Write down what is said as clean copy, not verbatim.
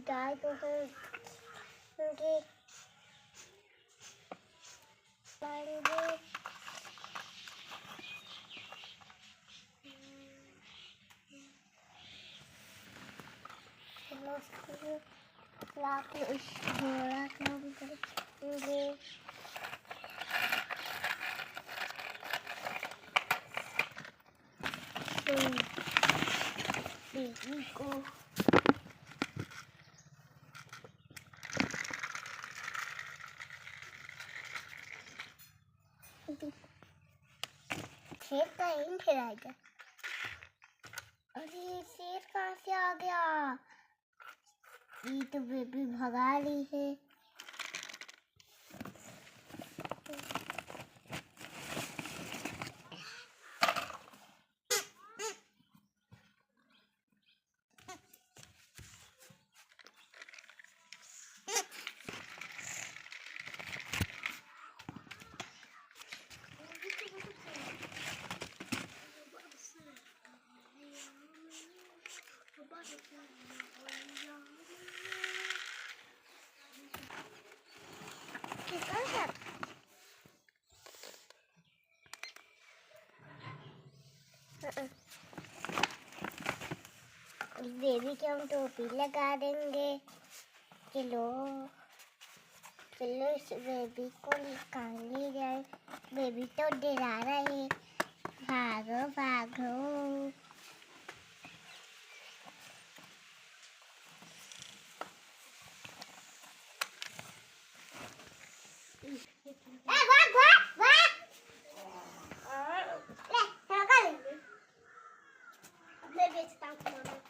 गाय को हम उनके पाएंगे। लाके उस घोड़ा को हम करेंगे। बेबी को शेर कहीं फिरा गया। अरे शेर कहाँ से आ गया? ये तो बेबी भगा रही है। बेबी की हम टोपी लगा देंगे। चलो चलो इस बेबी को निकाल ले जाए। बेबी तो डरा रही है। भागो भागो। भाग भाग भाग। ले, भागा ले। मैं बेचता हूँ।